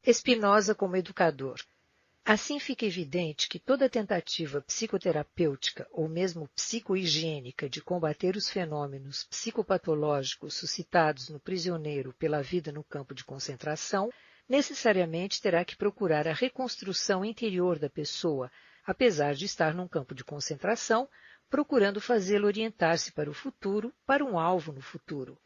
Spinoza como educador. Assim fica evidente que toda tentativa psicoterapêutica ou mesmo psicohigiênica de combater os fenômenos psicopatológicos suscitados no prisioneiro pela vida no campo de concentração necessariamente terá que procurar a reconstrução interior da pessoa, apesar de estar num campo de concentração, procurando fazê-lo orientar-se para o futuro, para um alvo no futuro.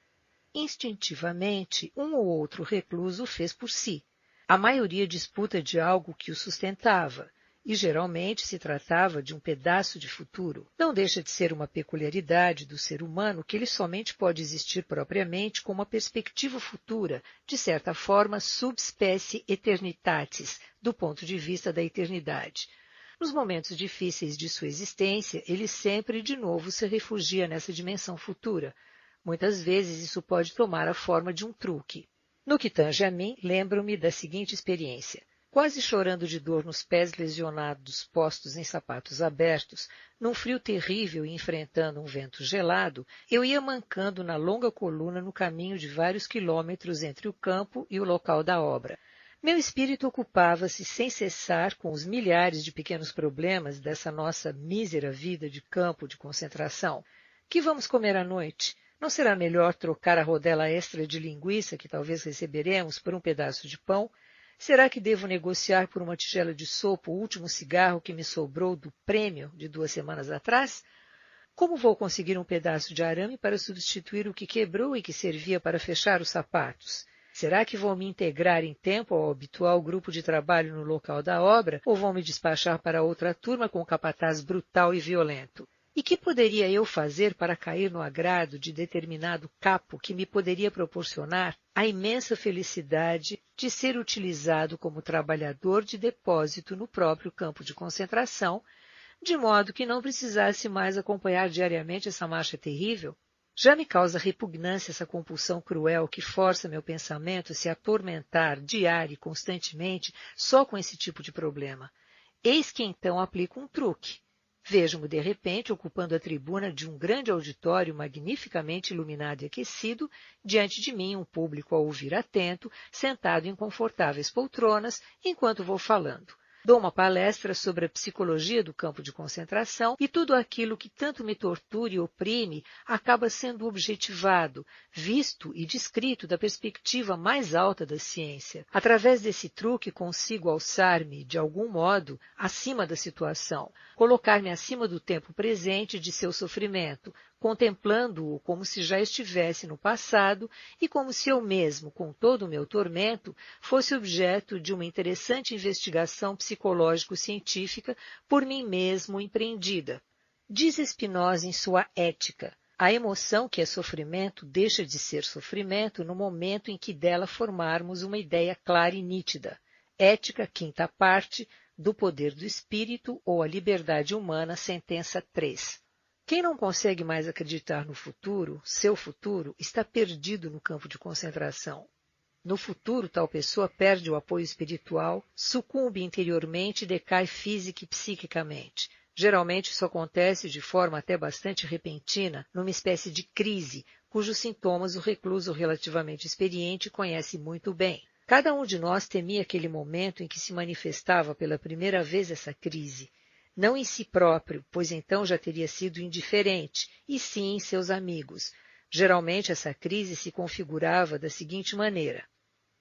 Instintivamente, um ou outro recluso o fez por si. A maioria disputa de algo que o sustentava, e geralmente se tratava de um pedaço de futuro. Não deixa de ser uma peculiaridade do ser humano que ele somente pode existir propriamente com uma perspectiva futura, de certa forma subspecie eternitatis, do ponto de vista da eternidade. Nos momentos difíceis de sua existência, ele sempre de novo se refugia nessa dimensão futura. Muitas vezes isso pode tomar a forma de um truque. No que tange a mim, lembro-me da seguinte experiência. Quase chorando de dor nos pés lesionados postos em sapatos abertos, num frio terrível e enfrentando um vento gelado, eu ia mancando na longa coluna no caminho de vários quilômetros entre o campo e o local da obra. Meu espírito ocupava-se sem cessar com os milhares de pequenos problemas dessa nossa mísera vida de campo de concentração. Que vamos comer à noite? Não será melhor trocar a rodela extra de linguiça que talvez receberemos por um pedaço de pão? Será que devo negociar por uma tigela de sopa o último cigarro que me sobrou do prêmio de 2 semanas atrás? Como vou conseguir um pedaço de arame para substituir o que quebrou e que servia para fechar os sapatos? Será que vou me integrar em tempo ao habitual grupo de trabalho no local da obra ou vou me despachar para outra turma com um capataz brutal e violento? E que poderia eu fazer para cair no agrado de determinado capo que me poderia proporcionar a imensa felicidade de ser utilizado como trabalhador de depósito no próprio campo de concentração, de modo que não precisasse mais acompanhar diariamente essa marcha terrível? Já me causa repugnância essa compulsão cruel que força meu pensamento a se atormentar diária e constantemente só com esse tipo de problema. Eis que então aplico um truque. Vejo-me, de repente, ocupando a tribuna de um grande auditório magnificamente iluminado e aquecido, diante de mim um público a ouvir atento, sentado em confortáveis poltronas, enquanto vou falando. Dou uma palestra sobre a psicologia do campo de concentração e tudo aquilo que tanto me tortura e oprime acaba sendo objetivado, visto e descrito da perspectiva mais alta da ciência. Através desse truque consigo alçar-me, de algum modo, acima da situação, colocar-me acima do tempo presente de seu sofrimento, contemplando-o como se já estivesse no passado e como se eu mesmo, com todo o meu tormento, fosse objeto de uma interessante investigação psicológico-científica por mim mesmo empreendida. Diz Spinoza em sua Ética: a emoção que é sofrimento deixa de ser sofrimento no momento em que dela formarmos uma ideia clara e nítida. Ética, 5ª parte, do Poder do Espírito ou a Liberdade Humana, sentença 3. Quem não consegue mais acreditar no futuro, seu futuro, está perdido no campo de concentração. No futuro, tal pessoa perde o apoio espiritual, sucumbe interiormente e decai física e psiquicamente. Geralmente isso acontece de forma até bastante repentina, numa espécie de crise, cujos sintomas o recluso relativamente experiente conhece muito bem. Cada um de nós temia aquele momento em que se manifestava pela primeira vez essa crise. Não em si próprio, pois então já teria sido indiferente, e sim em seus amigos. Geralmente essa crise se configurava da seguinte maneira.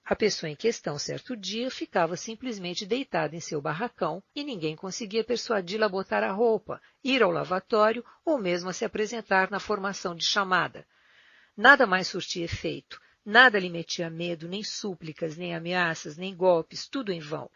A pessoa em questão, certo dia, ficava simplesmente deitada em seu barracão e ninguém conseguia persuadi-la a botar a roupa, ir ao lavatório ou mesmo a se apresentar na formação de chamada. Nada mais surtia efeito, nada lhe metia medo, nem súplicas, nem ameaças, nem golpes, tudo em vão.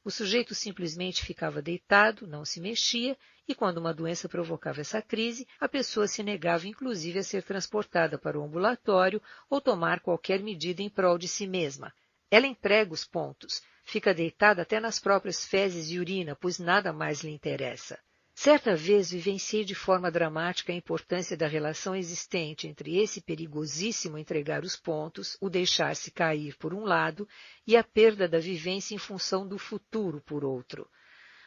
O sujeito simplesmente ficava deitado, não se mexia, e quando uma doença provocava essa crise, a pessoa se negava inclusive a ser transportada para o ambulatório ou tomar qualquer medida em prol de si mesma. Ela emprega os pontos, fica deitada até nas próprias fezes e urina, pois nada mais lhe interessa. Certa vez vivenciei de forma dramática a importância da relação existente entre esse perigosíssimo entregar os pontos, o deixar-se cair por um lado, e a perda da vivência em função do futuro por outro.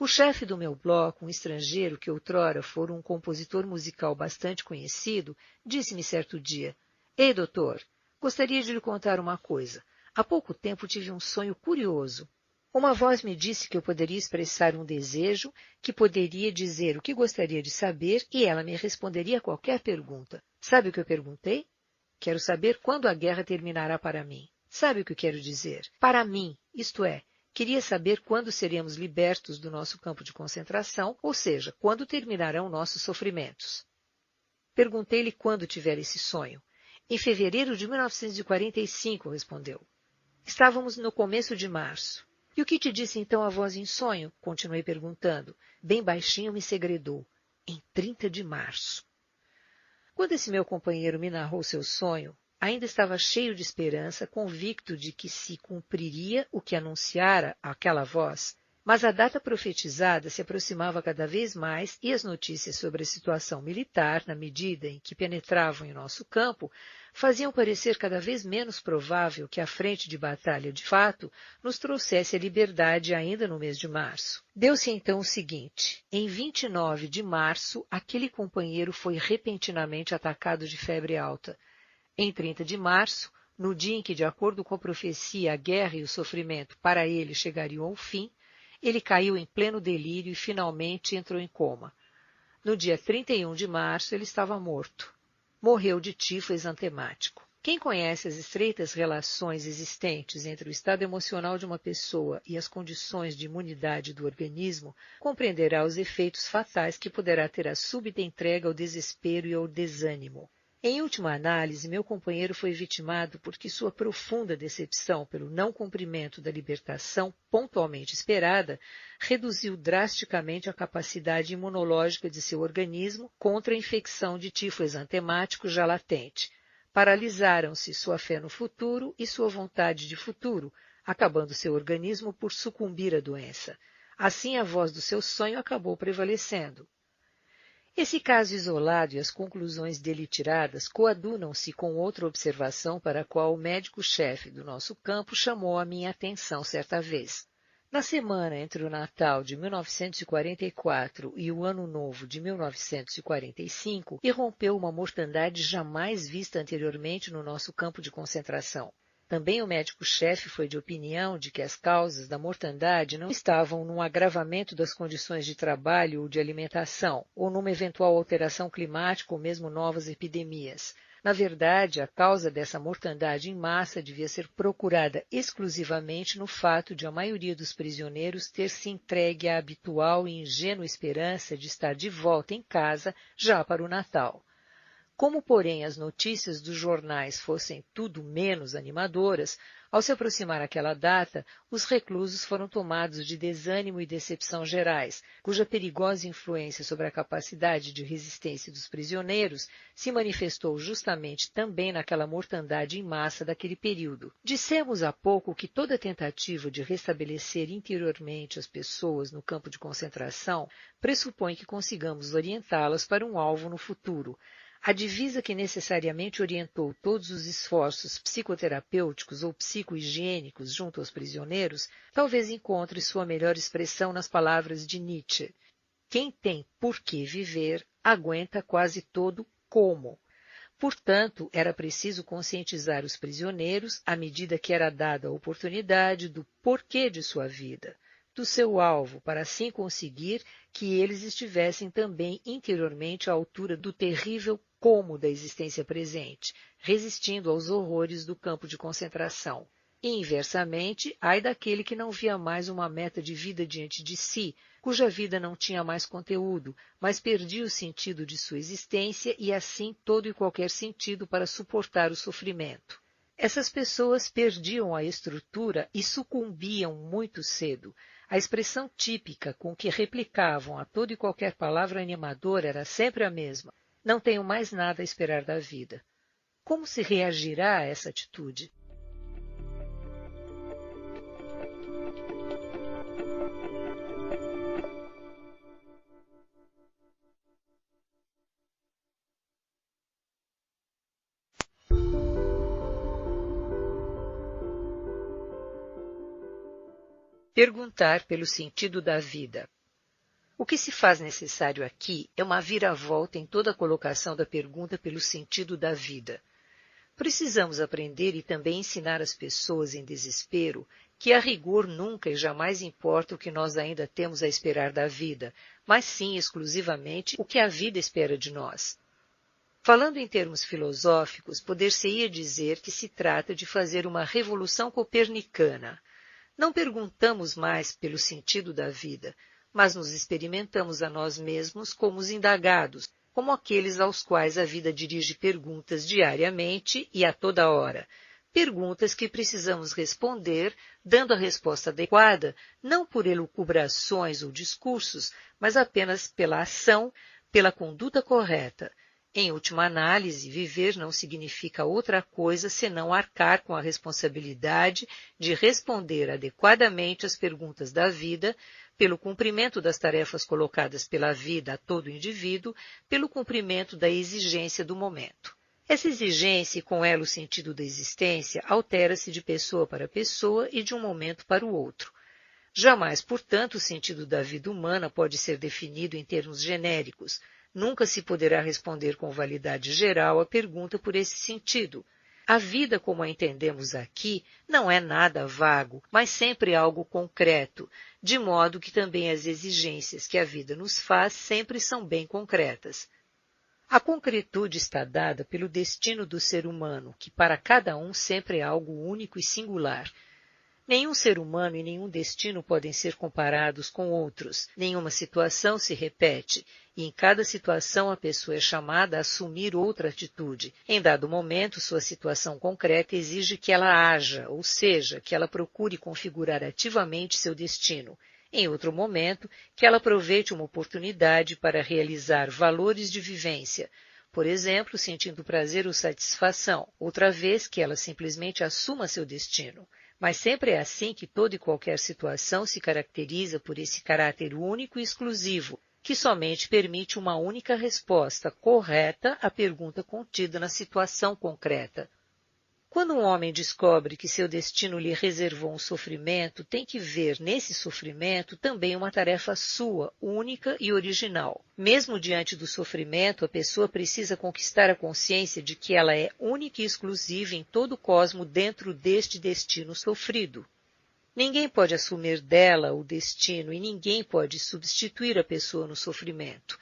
O chefe do meu bloco, um estrangeiro que outrora fora um compositor musical bastante conhecido, disse-me certo dia: Ei, doutor, gostaria de lhe contar uma coisa. Há pouco tempo tive um sonho curioso. Uma voz me disse que eu poderia expressar um desejo, que poderia dizer o que gostaria de saber e ela me responderia a qualquer pergunta. Sabe o que eu perguntei? Quero saber quando a guerra terminará para mim. Sabe o que eu quero dizer? Para mim, isto é, queria saber quando seremos libertos do nosso campo de concentração, ou seja, quando terminarão nossos sofrimentos. Perguntei-lhe quando tiver esse sonho. Em fevereiro de 1945, respondeu. Estávamos no começo de março. E o que te disse então a voz em sonho? Continuei perguntando. Bem baixinho me segredou. Em 30 de março. Quando esse meu companheiro me narrou seu sonho, ainda estava cheio de esperança, convicto de que se cumpriria o que anunciara aquela voz, mas a data profetizada se aproximava cada vez mais e as notícias sobre a situação militar, na medida em que penetravam em nosso campo, faziam parecer cada vez menos provável que a frente de batalha de fato nos trouxesse a liberdade ainda no mês de março. Deu-se então o seguinte: em 29 de março, aquele companheiro foi repentinamente atacado de febre alta. Em 30 de março, no dia em que, de acordo com a profecia, a guerra e o sofrimento para ele chegariam ao fim, ele caiu em pleno delírio e finalmente entrou em coma. No dia 31 de março, ele estava morto. Morreu de tifo exantemático. Quem conhece as estreitas relações existentes entre o estado emocional de uma pessoa e as condições de imunidade do organismo, compreenderá os efeitos fatais que poderá ter a súbita entrega ao desespero e ao desânimo. Em última análise, meu companheiro foi vitimado porque sua profunda decepção pelo não cumprimento da libertação pontualmente esperada reduziu drasticamente a capacidade imunológica de seu organismo contra a infecção de tifo exantemático já latente. Paralisaram-se sua fé no futuro e sua vontade de futuro, acabando seu organismo por sucumbir à doença. Assim, a voz do seu sonho acabou prevalecendo. Esse caso isolado e as conclusões dele tiradas coadunam-se com outra observação para a qual o médico-chefe do nosso campo chamou a minha atenção certa vez. Na semana entre o Natal de 1944 e o Ano Novo de 1945, irrompeu uma mortandade jamais vista anteriormente no nosso campo de concentração. Também o médico-chefe foi de opinião de que as causas da mortandade não estavam num agravamento das condições de trabalho ou de alimentação, ou numa eventual alteração climática ou mesmo novas epidemias. Na verdade, a causa dessa mortandade em massa devia ser procurada exclusivamente no fato de a maioria dos prisioneiros ter se entregue à habitual e ingênua esperança de estar de volta em casa já para o Natal. Como, porém, as notícias dos jornais fossem tudo menos animadoras, ao se aproximar aquela data, os reclusos foram tomados de desânimo e decepção gerais, cuja perigosa influência sobre a capacidade de resistência dos prisioneiros se manifestou justamente também naquela mortandade em massa daquele período. Dissemos há pouco que toda tentativa de restabelecer interiormente as pessoas no campo de concentração pressupõe que consigamos orientá-las para um alvo no futuro. A divisa que necessariamente orientou todos os esforços psicoterapêuticos ou psicohigiênicos junto aos prisioneiros talvez encontre sua melhor expressão nas palavras de Nietzsche. Quem tem por que viver, aguenta quase todo como. Portanto, era preciso conscientizar os prisioneiros, à medida que era dada a oportunidade, do porquê de sua vida, do seu alvo, para assim conseguir que eles estivessem também interiormente à altura do terrível como da existência presente, resistindo aos horrores do campo de concentração. E, inversamente, ai daquele que não via mais uma meta de vida diante de si, cuja vida não tinha mais conteúdo, mas perdia o sentido de sua existência e, assim, todo e qualquer sentido para suportar o sofrimento. Essas pessoas perdiam a estrutura e sucumbiam muito cedo. A expressão típica com que replicavam a toda e qualquer palavra animadora era sempre a mesma. Não tenho mais nada a esperar da vida. Como se reagirá a essa atitude? Perguntar pelo sentido da vida. O que se faz necessário aqui é uma viravolta em toda a colocação da pergunta pelo sentido da vida. Precisamos aprender e também ensinar as pessoas em desespero que a rigor nunca e jamais importa o que nós ainda temos a esperar da vida, mas sim exclusivamente o que a vida espera de nós. Falando em termos filosóficos, poder-se-ia dizer que se trata de fazer uma revolução copernicana. Não perguntamos mais pelo sentido da vida, mas nos experimentamos a nós mesmos como os indagados, como aqueles aos quais a vida dirige perguntas diariamente e a toda hora. Perguntas que precisamos responder, dando a resposta adequada, não por elucubrações ou discursos, mas apenas pela ação, pela conduta correta. Em última análise, viver não significa outra coisa senão arcar com a responsabilidade de responder adequadamente às perguntas da vida, pelo cumprimento das tarefas colocadas pela vida a todo indivíduo, pelo cumprimento da exigência do momento. Essa exigência e com ela o sentido da existência altera-se de pessoa para pessoa e de um momento para o outro. Jamais, portanto, o sentido da vida humana pode ser definido em termos genéricos. Nunca se poderá responder com validade geral a pergunta por esse sentido. A vida, como a entendemos aqui, não é nada vago, mas sempre algo concreto, de modo que também as exigências que a vida nos faz sempre são bem concretas. A concretude está dada pelo destino do ser humano, que para cada um sempre é algo único e singular. Nenhum ser humano e nenhum destino podem ser comparados com outros, nenhuma situação se repete, e em cada situação a pessoa é chamada a assumir outra atitude. Em dado momento, sua situação concreta exige que ela haja, ou seja, que ela procure configurar ativamente seu destino. Em outro momento, que ela aproveite uma oportunidade para realizar valores de vivência, por exemplo, sentindo prazer ou satisfação, outra vez que ela simplesmente assuma seu destino. Mas sempre é assim que toda e qualquer situação se caracteriza por esse caráter único e exclusivo, que somente permite uma única resposta correta à pergunta contida na situação concreta. Quando um homem descobre que seu destino lhe reservou um sofrimento, tem que ver nesse sofrimento também uma tarefa sua, única e original. Mesmo diante do sofrimento, a pessoa precisa conquistar a consciência de que ela é única e exclusiva em todo o cosmo dentro deste destino sofrido. Ninguém pode assumir dela o destino e ninguém pode substituir a pessoa no sofrimento.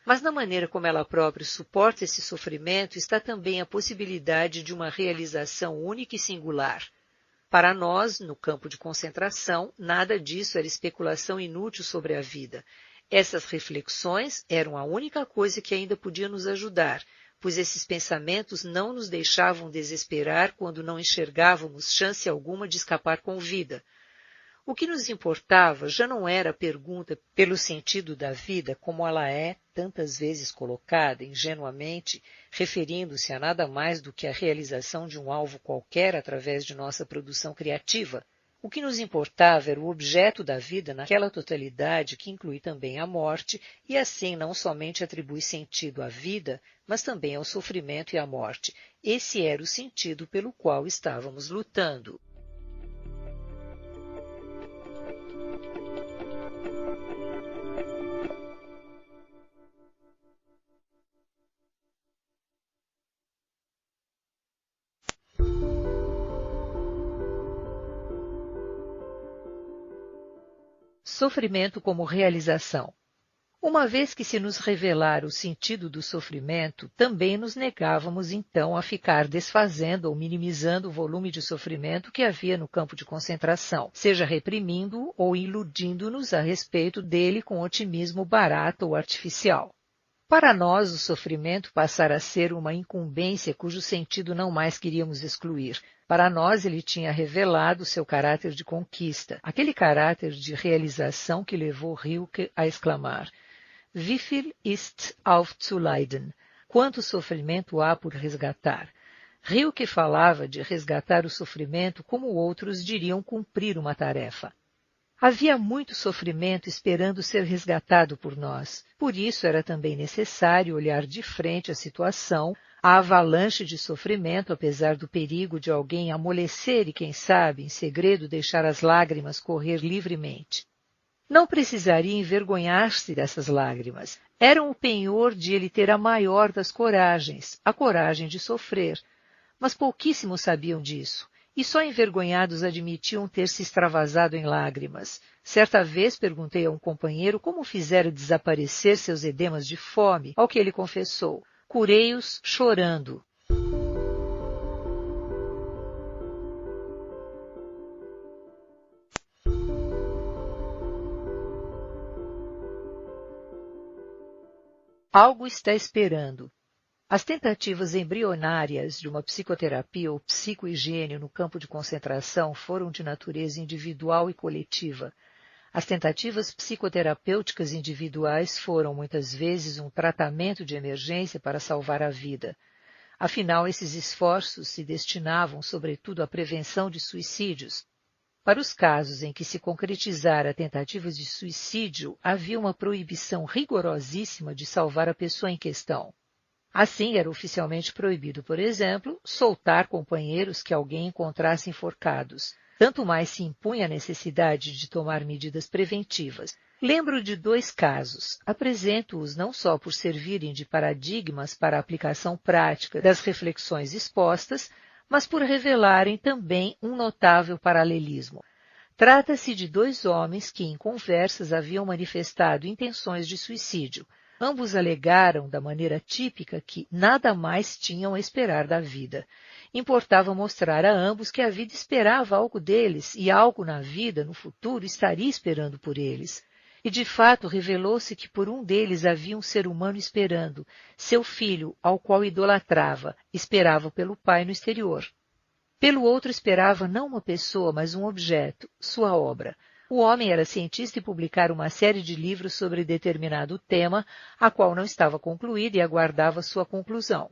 Mas na maneira como ela própria suporta esse sofrimento está também a possibilidade de uma realização única e singular. Para nós, no campo de concentração, nada disso era especulação inútil sobre a vida. Essas reflexões eram a única coisa que ainda podia nos ajudar, pois esses pensamentos não nos deixavam desesperar quando não enxergávamos chance alguma de escapar com vida. O que nos importava já não era a pergunta pelo sentido da vida como ela é tantas vezes colocada ingenuamente, referindo-se a nada mais do que a realização de um alvo qualquer através de nossa produção criativa. O que nos importava era o objeto da vida naquela totalidade que inclui também a morte e assim não somente atribui sentido à vida, mas também ao sofrimento e à morte. Esse era o sentido pelo qual estávamos lutando. Sofrimento como realização. Uma vez que se nos revelara o sentido do sofrimento, também nos negávamos então a ficar desfazendo ou minimizando o volume de sofrimento que havia no campo de concentração, seja reprimindo-o ou iludindo-nos a respeito dele com otimismo barato ou artificial. Para nós, o sofrimento passara a ser uma incumbência cujo sentido não mais queríamos excluir. Para nós, ele tinha revelado seu caráter de conquista, aquele caráter de realização que levou Rilke a exclamar: Wie viel ist aufzuleiden? Quanto sofrimento há por resgatar? Rilke falava de resgatar o sofrimento como outros diriam cumprir uma tarefa. Havia muito sofrimento esperando ser resgatado por nós. Por isso era também necessário olhar de frente a situação, a avalanche de sofrimento, apesar do perigo de alguém amolecer e, quem sabe, em segredo deixar as lágrimas correr livremente. Não precisaria envergonhar-se dessas lágrimas. Eram o penhor de ele ter a maior das coragens, a coragem de sofrer. mas pouquíssimos sabiam disso, e só envergonhados admitiam ter se extravasado em lágrimas. Certa vez perguntei a um companheiro como fizera desaparecer seus edemas de fome, ao que ele confessou: curei-os chorando. Algo está esperando. As tentativas embrionárias de uma psicoterapia ou psicohigiene no campo de concentração foram de natureza individual e coletiva. As tentativas psicoterapêuticas individuais foram, muitas vezes, um tratamento de emergência para salvar a vida. Afinal, esses esforços se destinavam, sobretudo, à prevenção de suicídios. Para os casos em que se concretizara tentativas de suicídio, havia uma proibição rigorosíssima de salvar a pessoa em questão. Assim, era oficialmente proibido, por exemplo, soltar companheiros que alguém encontrasse enforcados. Tanto mais se impunha a necessidade de tomar medidas preventivas. Lembro de 2 casos. Apresento-os não só por servirem de paradigmas para a aplicação prática das reflexões expostas, mas por revelarem também um notável paralelismo. Trata-se de 2 homens que, em conversas, haviam manifestado intenções de suicídio. Ambos alegaram, da maneira típica, que nada mais tinham a esperar da vida. Importava mostrar a ambos que a vida esperava algo deles e algo na vida, no futuro, estaria esperando por eles. E, de fato, revelou-se que por um deles havia um ser humano esperando, seu filho, ao qual idolatrava, esperava pelo pai no exterior. Pelo outro esperava não uma pessoa, mas um objeto, sua obra. O homem era cientista e publicara uma série de livros sobre determinado tema, a qual não estava concluída e aguardava sua conclusão.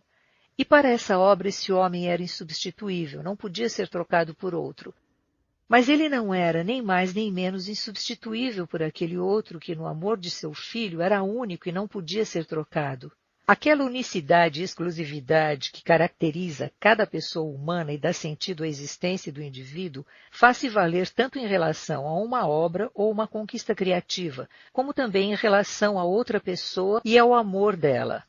E para essa obra esse homem era insubstituível, não podia ser trocado por outro. Mas ele não era nem mais nem menos insubstituível por aquele outro que, no amor de seu filho, era único e não podia ser trocado. Aquela unicidade e exclusividade que caracteriza cada pessoa humana e dá sentido à existência do indivíduo faz-se valer tanto em relação a uma obra ou uma conquista criativa, como também em relação a outra pessoa e ao amor dela.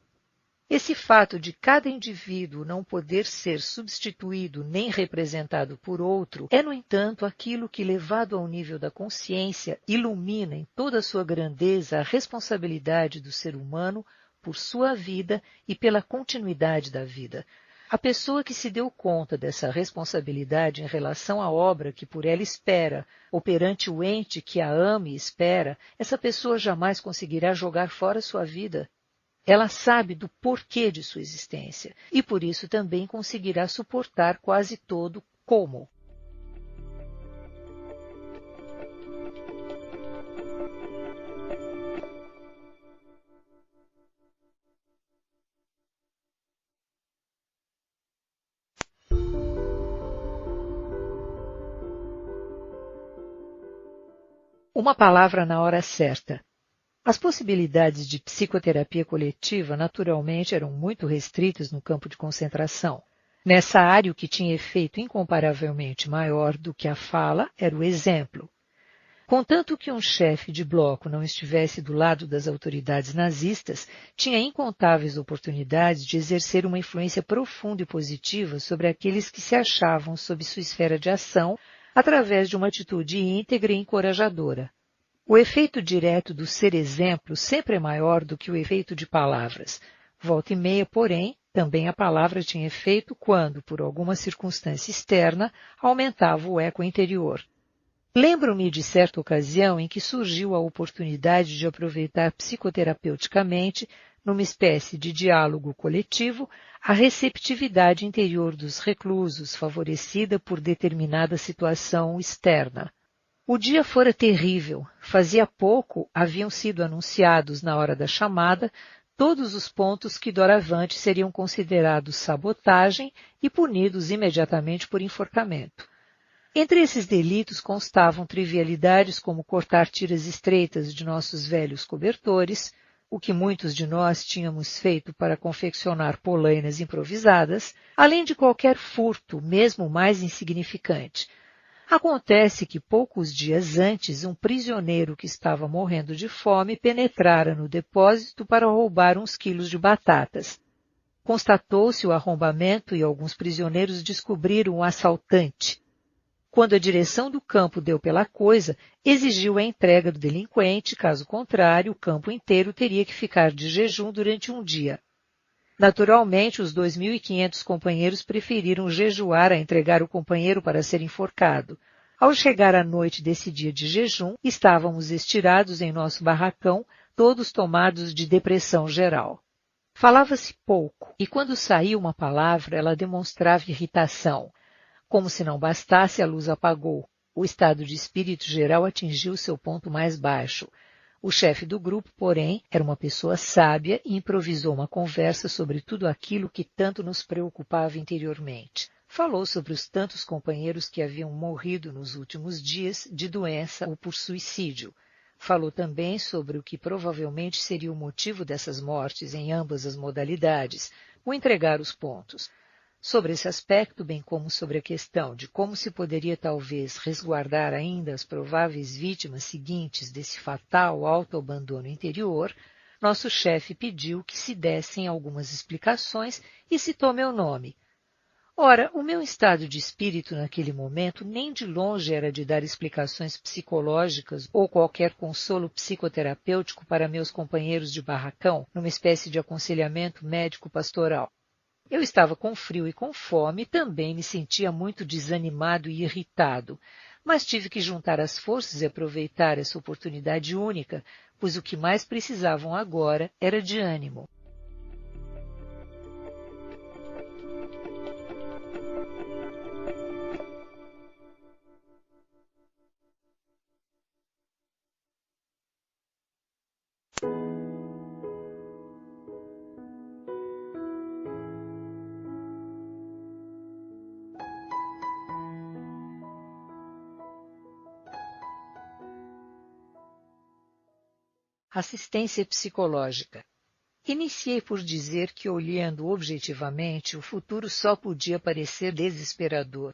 Esse fato de cada indivíduo não poder ser substituído nem representado por outro é, no entanto, aquilo que, levado ao nível da consciência, ilumina em toda a sua grandeza a responsabilidade do ser humano por sua vida e pela continuidade da vida. A pessoa que se deu conta dessa responsabilidade em relação à obra que por ela espera, ou perante o ente que a ama e espera, essa pessoa jamais conseguirá jogar fora sua vida. Ela sabe do porquê de sua existência e por isso também conseguirá suportar quase todo como. Uma palavra na hora certa. As possibilidades de psicoterapia coletiva naturalmente eram muito restritas no campo de concentração. Nessa área, o que tinha efeito incomparavelmente maior do que a fala era o exemplo. Contanto que um chefe de bloco não estivesse do lado das autoridades nazistas, tinha incontáveis oportunidades de exercer uma influência profunda e positiva sobre aqueles que se achavam sob sua esfera de ação, através de uma atitude íntegra e encorajadora. O efeito direto do ser exemplo sempre é maior do que o efeito de palavras. Volta e meia, porém, também a palavra tinha efeito quando, por alguma circunstância externa, aumentava o eco interior. Lembro-me de certa ocasião em que surgiu a oportunidade de aproveitar psicoterapeuticamente, numa espécie de diálogo coletivo, a receptividade interior dos reclusos, favorecida por determinada situação externa. O dia fora terrível. Fazia pouco haviam sido anunciados na hora da chamada todos os pontos que doravante seriam considerados sabotagem e punidos imediatamente por enforcamento. Entre esses delitos constavam trivialidades como cortar tiras estreitas de nossos velhos cobertores, o que muitos de nós tínhamos feito para confeccionar polainas improvisadas, além de qualquer furto, mesmo mais insignificante. Acontece que poucos dias antes, um prisioneiro que estava morrendo de fome penetrara no depósito para roubar uns quilos de batatas. Constatou-se o arrombamento e alguns prisioneiros descobriram um assaltante. Quando a direção do campo deu pela coisa, exigiu a entrega do delinquente, caso contrário, o campo inteiro teria que ficar de jejum durante um dia. Naturalmente, os 2.500 companheiros preferiram jejuar a entregar o companheiro para ser enforcado. Ao chegar à noite desse dia de jejum, estávamos estirados em nosso barracão, todos tomados de depressão geral. Falava-se pouco, e quando saía uma palavra, ela demonstrava irritação. Como se não bastasse, a luz apagou. O estado de espírito geral atingiu seu ponto mais baixo. O chefe do grupo, porém, era uma pessoa sábia e improvisou uma conversa sobre tudo aquilo que tanto nos preocupava interiormente. Falou sobre os tantos companheiros que haviam morrido nos últimos dias de doença ou por suicídio. Falou também sobre o que provavelmente seria o motivo dessas mortes em ambas as modalidades, o entregar os pontos. Sobre esse aspecto, bem como sobre a questão de como se poderia talvez resguardar ainda as prováveis vítimas seguintes desse fatal autoabandono interior, nosso chefe pediu que se dessem algumas explicações e citou meu nome. Ora, o meu estado de espírito naquele momento nem de longe era de dar explicações psicológicas ou qualquer consolo psicoterapêutico para meus companheiros de barracão, numa espécie de aconselhamento médico-pastoral. Eu estava com frio e com fome e também me sentia muito desanimado e irritado, mas tive que juntar as forças e aproveitar essa oportunidade única, pois o que mais precisavam agora era de ânimo. Assistência psicológica. Iniciei por dizer que, olhando objetivamente, o futuro só podia parecer desesperador.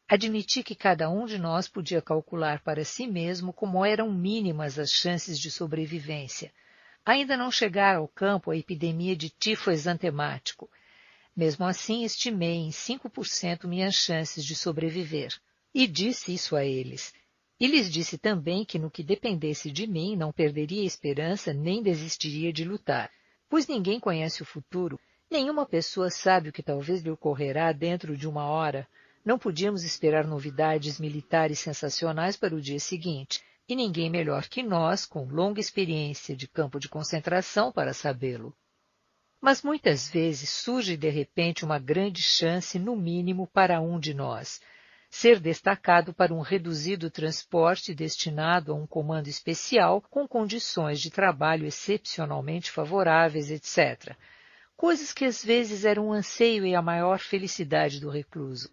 Admiti que cada um de nós podia calcular para si mesmo como eram mínimas as chances de sobrevivência. Ainda não chegara ao campo a epidemia de tifo exantemático. Mesmo assim, estimei em 5% minhas chances de sobreviver. E disse isso a eles. E lhes disse também que no que dependesse de mim não perderia a esperança nem desistiria de lutar. Pois ninguém conhece o futuro, nenhuma pessoa sabe o que talvez lhe ocorrerá dentro de uma hora. Não podíamos esperar novidades militares sensacionais para o dia seguinte, e ninguém melhor que nós, com longa experiência de campo de concentração, para sabê-lo. Mas muitas vezes surge de repente uma grande chance, no mínimo, para um de nós. Ser destacado para um reduzido transporte destinado a um comando especial com condições de trabalho excepcionalmente favoráveis, etc. Coisas que às vezes eram um anseio e a maior felicidade do recluso.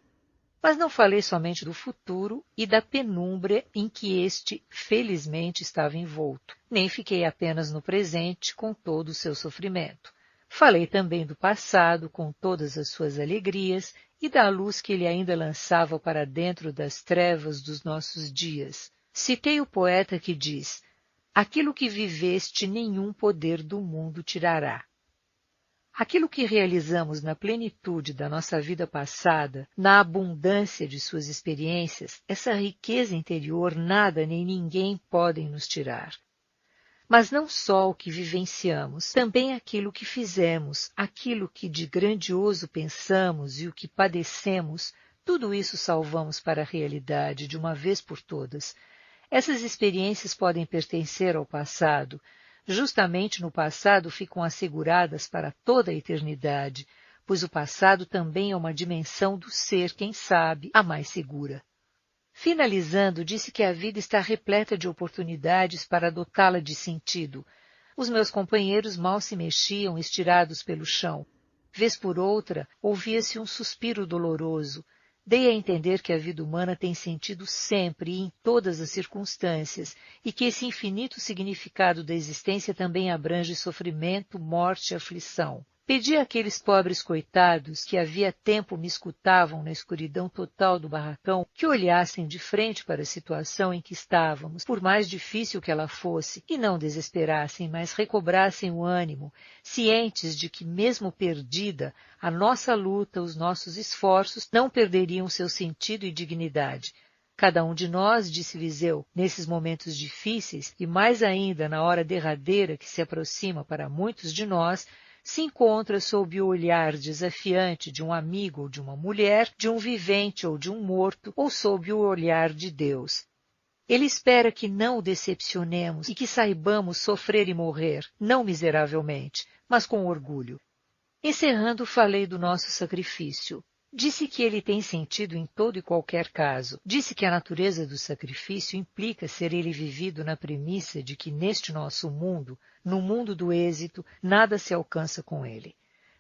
Mas não falei somente do futuro e da penumbra em que este, felizmente, estava envolto. Nem fiquei apenas no presente com todo o seu sofrimento. Falei também do passado, com todas as suas alegrias, e da luz que ele ainda lançava para dentro das trevas dos nossos dias. Citei o poeta que diz: aquilo que viveste nenhum poder do mundo tirará. Aquilo que realizamos na plenitude da nossa vida passada, na abundância de suas experiências, essa riqueza interior nada nem ninguém podem nos tirar. Mas não só o que vivenciamos, também aquilo que fizemos, aquilo que de grandioso pensamos e o que padecemos, tudo isso salvamos para a realidade de uma vez por todas. Essas experiências podem pertencer ao passado. Justamente no passado ficam asseguradas para toda a eternidade, pois o passado também é uma dimensão do ser, quem sabe, a mais segura. Finalizando, disse que a vida está repleta de oportunidades para dotá-la de sentido. Os meus companheiros mal se mexiam, estirados pelo chão. Vez por outra, ouvia-se um suspiro doloroso. Dei a entender que a vida humana tem sentido sempre e em todas as circunstâncias, e que esse infinito significado da existência também abrange sofrimento, morte e aflição. Pedi àqueles pobres coitados que havia tempo me escutavam na escuridão total do barracão que olhassem de frente para a situação em que estávamos, por mais difícil que ela fosse, e não desesperassem, mas recobrassem o ânimo, cientes de que, mesmo perdida, a nossa luta, os nossos esforços não perderiam seu sentido e dignidade. Cada um de nós, disse Viseu, nesses momentos difíceis, e mais ainda na hora derradeira que se aproxima para muitos de nós, se encontra sob o olhar desafiante de um amigo ou de uma mulher, de um vivente ou de um morto, ou sob o olhar de Deus. Ele espera que não o decepcionemos e que saibamos sofrer e morrer, não miseravelmente, mas com orgulho. Encerrando, falei do nosso sacrifício. Disse que ele tem sentido em todo e qualquer caso. Disse que a natureza do sacrifício implica ser ele vivido na premissa de que neste nosso mundo, no mundo do êxito, nada se alcança com ele.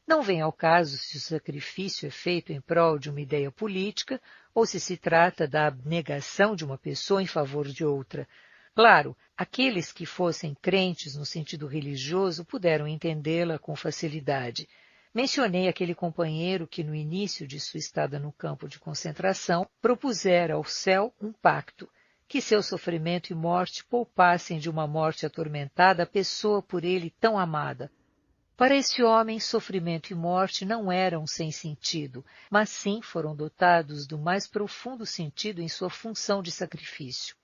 Não vem ao caso se o sacrifício é feito em prol de uma ideia política ou se trata da abnegação de uma pessoa em favor de outra. Claro, aqueles que fossem crentes no sentido religioso puderam entendê-la com facilidade. Mencionei aquele companheiro que, no início de sua estada no campo de concentração, propusera ao céu um pacto, que seu sofrimento e morte poupassem de uma morte atormentada a pessoa por ele tão amada. Para esse homem, sofrimento e morte não eram sem sentido, mas sim foram dotados do mais profundo sentido em sua função de sacrifício.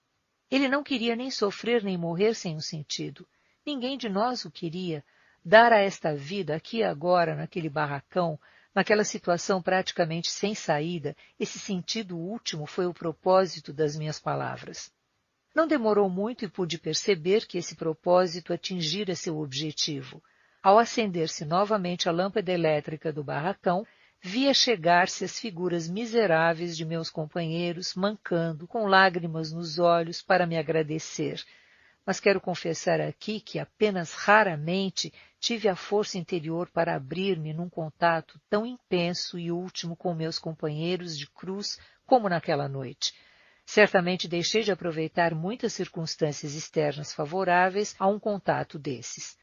Ele não queria nem sofrer nem morrer sem um sentido. Ninguém de nós o queria. Dar a esta vida, aqui e agora, naquele barracão, naquela situação praticamente sem saída, esse sentido último foi o propósito das minhas palavras. Não demorou muito e pude perceber que esse propósito atingira seu objetivo. Ao acender-se novamente a lâmpada elétrica do barracão, via chegar-se as figuras miseráveis de meus companheiros, mancando, com lágrimas nos olhos, para me agradecer. Mas quero confessar aqui que apenas raramente tive a força interior para abrir-me num contato tão intenso e último com meus companheiros de cruz como naquela noite. Certamente deixei de aproveitar muitas circunstâncias externas favoráveis a um contato desses.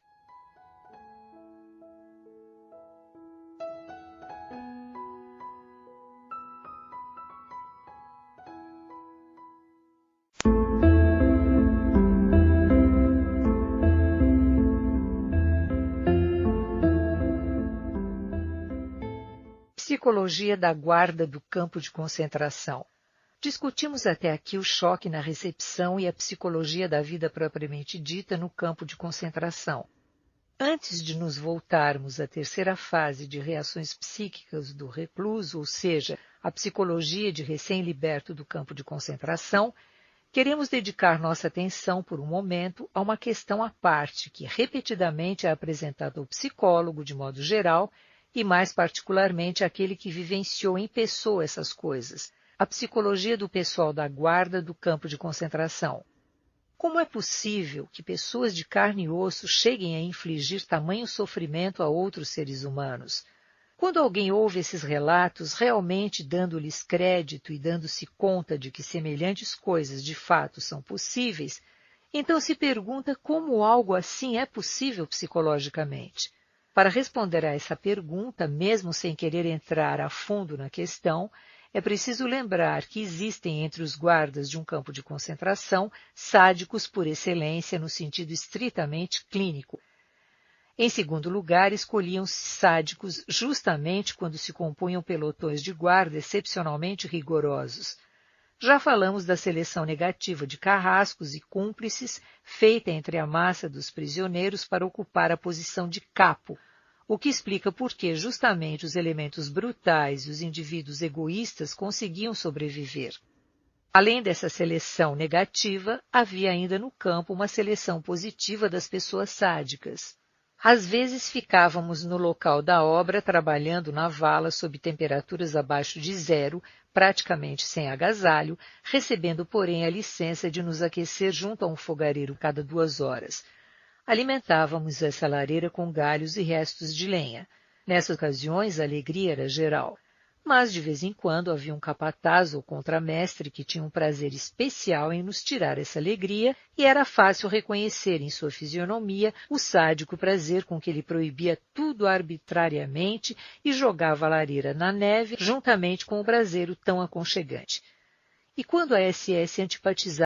Psicologia da guarda do campo de concentração. Discutimos até aqui o choque na recepção e a psicologia da vida propriamente dita no campo de concentração. Antes de nos voltarmos à terceira fase de reações psíquicas do recluso, ou seja, a psicologia de recém-liberto do campo de concentração, queremos dedicar nossa atenção por um momento a uma questão à parte que repetidamente é apresentada ao psicólogo de modo geral e mais particularmente àquele que vivenciou em pessoa essas coisas, a psicologia do pessoal da guarda do campo de concentração. Como é possível que pessoas de carne e osso cheguem a infligir tamanho sofrimento a outros seres humanos? Quando alguém ouve esses relatos, realmente dando-lhes crédito e dando-se conta de que semelhantes coisas de fato são possíveis, então se pergunta como algo assim é possível psicologicamente. Para responder a essa pergunta, mesmo sem querer entrar a fundo na questão, é preciso lembrar que existem entre os guardas de um campo de concentração sádicos por excelência no sentido estritamente clínico. Em segundo lugar, escolhiam-se sádicos justamente quando se compunham pelotões de guarda excepcionalmente rigorosos. Já falamos da seleção negativa de carrascos e cúmplices feita entre a massa dos prisioneiros para ocupar a posição de capo, o que explica por que justamente os elementos brutais e os indivíduos egoístas conseguiam sobreviver. Além dessa seleção negativa, havia ainda no campo uma seleção positiva das pessoas sádicas. Às vezes ficávamos no local da obra trabalhando na vala sob temperaturas abaixo de zero, praticamente sem agasalho, recebendo, porém, a licença de nos aquecer junto a um fogareiro cada 2 horas. Alimentávamos essa lareira com galhos e restos de lenha. Nessas ocasiões, a alegria era geral. mas de vez em quando havia um capataz ou contramestre que tinha um prazer especial em nos tirar essa alegria, e era fácil reconhecer em sua fisionomia o sádico prazer com que ele proibia tudo arbitrariamente e jogava a lareira na neve juntamente com o braseiro tão aconchegante. E quando a SS antipatizava